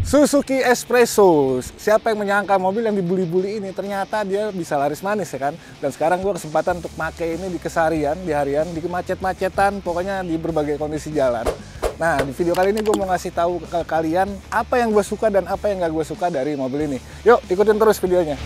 Suzuki Espresso. Siapa yang menyangka mobil yang dibuli-buli ini ternyata dia bisa laris manis ya kan. Dan sekarang gue kesempatan untuk pakai ini di keseharian, di harian, di macet-macetan, pokoknya di berbagai kondisi jalan. Nah, di video kali ini gue mau ngasih tahu ke kalian apa yang gue suka dan apa yang gak gue suka dari mobil ini. Yuk, ikutin terus videonya.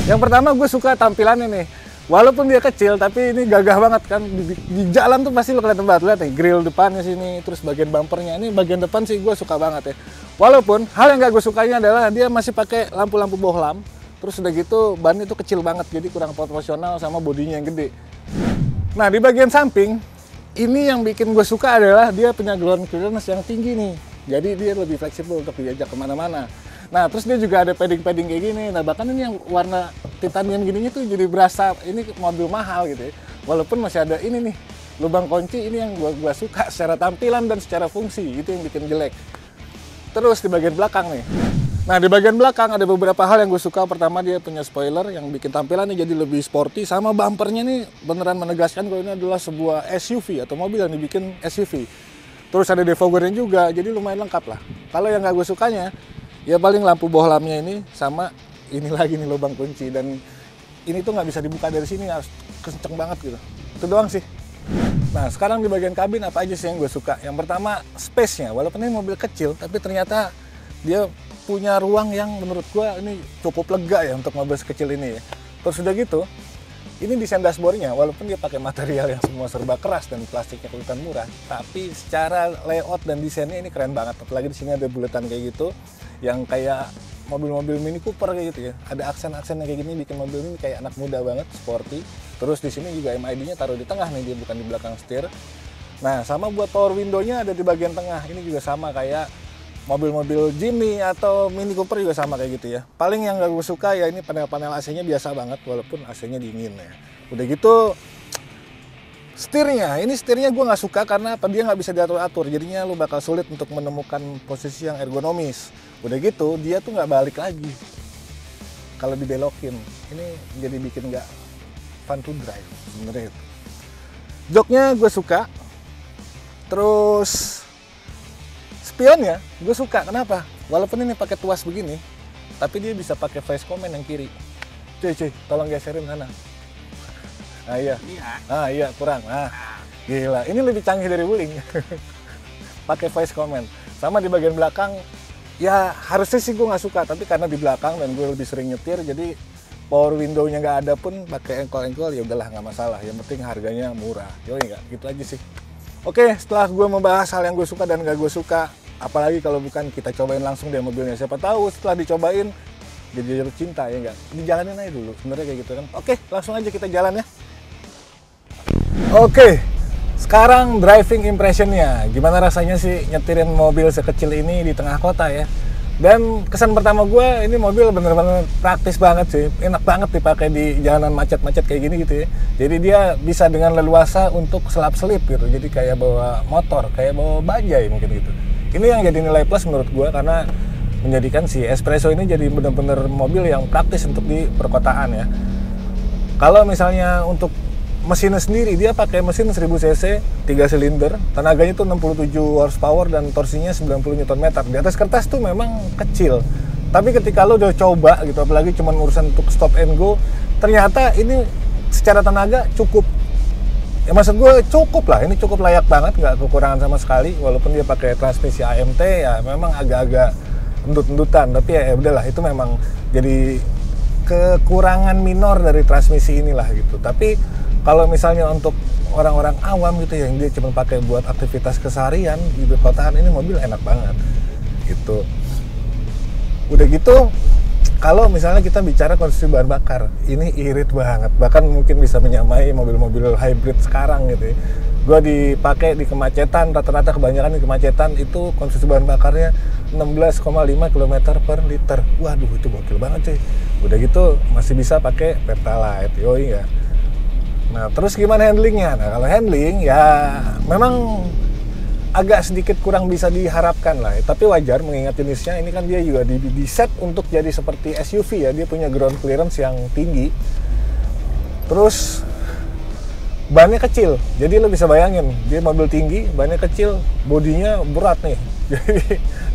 Yang pertama gue suka tampilannya nih. Walaupun dia kecil, tapi ini gagah banget kan. Di jalan tuh pasti lo kelihatan banget. Lihat nih, grill depannya sini, terus bagian bumpernya. Ini bagian depan sih gue suka banget ya. Walaupun hal yang gak gue sukanya adalah dia masih pakai lampu-lampu bohlam. Terus udah gitu, bannya itu kecil banget, jadi kurang proporsional sama bodinya yang gede. Nah, di bagian samping, ini yang bikin gue suka adalah dia punya ground clearance yang tinggi nih. Jadi dia lebih fleksibel untuk diajak kemana-mana. Nah, terus dia juga ada padding-padding kayak gini. Nah, bahkan ini yang warna titanium gininya tuh jadi berasa ini mobil mahal gitu ya. Walaupun masih ada ini nih, lubang kunci, ini yang gua suka secara tampilan dan secara fungsi. Itu yang bikin jelek. Terus di bagian belakang nih. Nah, di bagian belakang ada beberapa hal yang gue suka. Pertama, dia punya spoiler yang bikin tampilannya jadi lebih sporty. Sama bumpernya nih beneran menegaskan kalau ini adalah sebuah SUV atau mobil yang dibikin SUV. Terus ada defoggernya juga, jadi lumayan lengkap lah. Kalau yang gak gue sukanya, ya paling lampu bohlamnya ini sama ini lagi nih lubang kunci, dan ini tuh nggak bisa dibuka dari sini, harus kenceng banget gitu. Itu doang sih. Nah, sekarang di bagian kabin apa aja sih yang gue suka? Yang pertama, space-nya. Walaupun ini mobil kecil, tapi ternyata dia punya ruang yang menurut gue ini cukup lega ya untuk mobil sekecil ini ya. Terus udah gitu, ini desain dashboardnya, walaupun dia pakai material yang semua serba keras dan plastiknya kelihatan murah, tapi secara layout dan desainnya ini keren banget. Apalagi di sini ada buletan kayak gitu, yang kayak mobil-mobil Mini Cooper kayak gitu ya. Ada aksen-aksen yang kayak gini bikin mobil ini kayak anak muda banget, sporty. Terus di sini juga MID-nya taruh di tengah nih, dia bukan di belakang setir. Nah, sama buat power window-nya ada di bagian tengah. Ini juga sama kayak mobil-mobil Jimny atau Mini Cooper juga sama kayak gitu ya. Paling yang gak gue suka ya ini panel-panel AC-nya biasa banget, walaupun AC-nya dingin ya. Udah gitu, setirnya gue nggak suka karena apa, dia nggak bisa diatur-atur, jadinya lu bakal sulit untuk menemukan posisi yang ergonomis. Udah gitu, dia tuh nggak balik lagi kalau dibelokin. Ini jadi bikin nggak fun to drive sebenarnya itu. Joknya gue suka, terus spionnya gue suka. Kenapa? Walaupun ini pakai tuas begini, tapi dia bisa pakai voice command yang kiri. Cuy, tolong geserin sana. Ah iya. Iya kurang. Gila. Ini lebih canggih dari Wuling. Pakai voice command. Sama di bagian belakang, ya harusnya sih gue nggak suka, tapi karena di belakang dan gue lebih sering nyetir, jadi power window-nya nggak ada pun pakai engkol-engkol ya udahlah nggak masalah. Yang penting harganya murah. Yoi nggak? Gitu aja sih. Oke, setelah gue membahas hal yang gue suka dan nggak gue suka, apalagi kalau bukan kita cobain langsung deh mobilnya. Siapa tahu setelah dicobain jadi jatuh cinta, ya nggak? Dijalanin aja dulu. Sebenarnya kayak gitu kan. Oke, langsung aja kita jalan ya. Oke, sekarang driving impression-nya. Gimana rasanya sih nyetirin mobil sekecil ini di tengah kota ya? Dan kesan pertama gue, ini mobil bener-bener praktis banget sih. Enak banget dipakai di jalanan macet-macet kayak gini gitu ya. Jadi dia bisa dengan leluasa untuk selap-selip gitu. Jadi kayak bawa motor, kayak bawa bajai mungkin gitu. Ini yang jadi nilai plus menurut gue, karena menjadikan si Espresso ini jadi bener-bener mobil yang praktis untuk di perkotaan ya. Kalau misalnya untuk mesinnya sendiri, dia pakai mesin 1000 cc 3 silinder, tenaganya itu 67 horsepower dan torsinya 90 Nm. Di atas kertas tuh memang kecil, tapi ketika lo udah coba gitu, apalagi cuman urusan untuk stop and go, ternyata ini secara tenaga cukup. Ya maksud gue cukup lah, ini cukup layak banget, nggak kekurangan sama sekali. Walaupun dia pakai transmisi AMT ya memang agak-agak endut-endutan, tapi ya udahlah, itu memang jadi kekurangan minor dari transmisi inilah gitu. Tapi kalau misalnya untuk orang-orang awam gitu yang dia cuma pakai buat aktivitas keseharian di perkotaan, ini mobil enak banget gitu. Udah gitu, kalau misalnya kita bicara konsumsi bahan bakar, ini irit banget, bahkan mungkin bisa menyamai mobil-mobil hybrid sekarang gitu ya. Gue dipakai di kemacetan, rata-rata kebanyakan di kemacetan itu konsumsi bahan bakarnya 16,5 km per liter. Waduh, itu gokil banget sih. Udah gitu masih bisa pakai Pertalite, yoi ya. Nah, terus gimana handlingnya? Nah, kalau handling ya memang agak sedikit kurang bisa diharapkan lah. Tapi wajar mengingat jenisnya, ini kan dia juga di set untuk jadi seperti SUV ya. Dia punya ground clearance yang tinggi. Terus bannya kecil, jadi lo bisa bayangin dia mobil tinggi, bannya kecil, bodinya berat nih.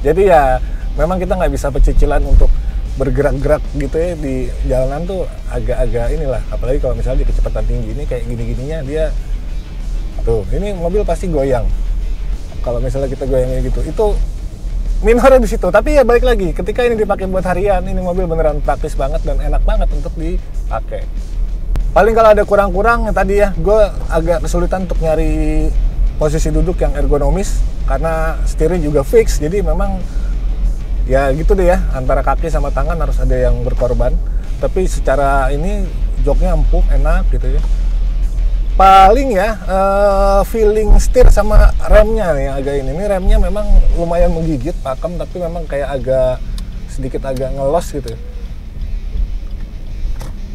Jadi ya memang kita nggak bisa pecicilan untuk bergerak-gerak gitu ya di jalanan tuh agak-agak inilah, apalagi kalau misalnya di kecepatan tinggi ini kayak gini-gininya dia tuh, ini mobil pasti goyang kalau misalnya kita goyangnya gitu. Itu minornya di situ. Tapi ya balik lagi, ketika ini dipakai buat harian, ini mobil beneran praktis banget dan enak banget untuk dipakai. Paling kalau ada kurang-kurang tadi ya, gue agak kesulitan untuk nyari posisi duduk yang ergonomis karena setirnya juga fix, jadi memang ya gitu deh ya, antara kaki sama tangan harus ada yang berkorban. Tapi secara ini joknya empuk, enak gitu ya. Paling ya feeling setir sama remnya nih yang agak ini remnya memang lumayan menggigit, pakem, tapi memang kayak sedikit agak ngelos gitu,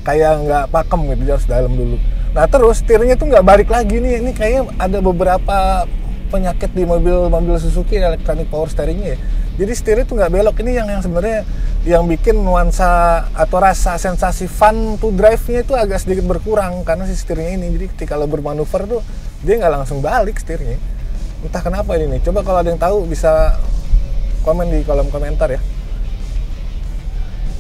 kayak nggak pakem gitu, harus dalam dulu. Nah terus setirnya tuh nggak balik lagi nih, ini kayaknya ada beberapa penyakit di mobil Suzuki electronic power steeringnya ya. Jadi setirnya tuh nggak belok, ini yang sebenarnya yang bikin nuansa atau rasa sensasi fun to drive-nya itu agak sedikit berkurang karena si setirnya ini. Jadi ketika lo bermanuver tuh dia nggak langsung balik setirnya. Entah kenapa ini nih. Coba kalau ada yang tahu bisa komen di kolom komentar ya.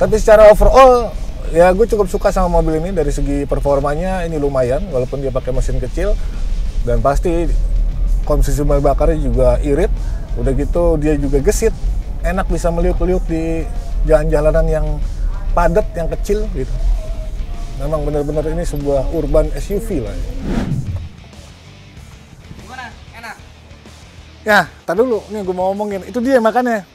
Tapi secara overall ya gue cukup suka sama mobil ini. Dari segi performanya ini lumayan walaupun dia pakai mesin kecil, dan pasti konsumsi bahan bakarnya juga irit. Udah gitu dia juga gesit, enak bisa meliuk-liuk di jalan-jalanan yang padat, yang kecil gitu. Memang benar-benar ini sebuah urban SUV lah. Gimana? Enak? Ya, tar dulu, nih gue mau ngomongin, itu dia makanya.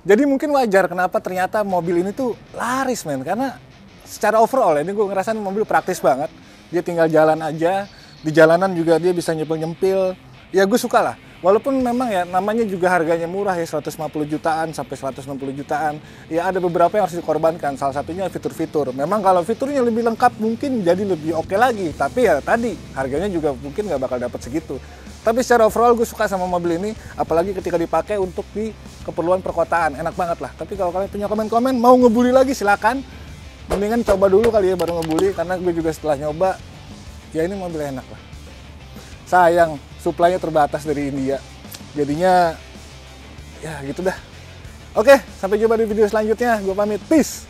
Jadi mungkin wajar kenapa ternyata mobil ini tuh laris men, karena secara overall ini gue ngerasain mobil praktis banget. Dia tinggal jalan aja, di jalanan juga dia bisa nyempil-nyempil. Ya gue suka lah. Walaupun memang ya namanya juga harganya murah ya, 150 jutaan sampai 160 jutaan. Ya ada beberapa yang harus dikorbankan, salah satunya fitur-fitur. Memang kalau fiturnya lebih lengkap mungkin jadi lebih oke lagi. Tapi ya tadi, harganya juga mungkin nggak bakal dapat segitu. Tapi secara overall gue suka sama mobil ini, apalagi ketika dipakai untuk di keperluan perkotaan. Enak banget lah. Tapi kalau kalian punya komen-komen, mau ngebully lagi silakan. Mendingan coba dulu kali ya baru ngebully, karena gue juga setelah nyoba, ya ini mobil enak lah. Sayang, suplainya terbatas dari India. Jadinya, ya gitu dah. Oke, sampai jumpa di video selanjutnya. Gue pamit. Peace!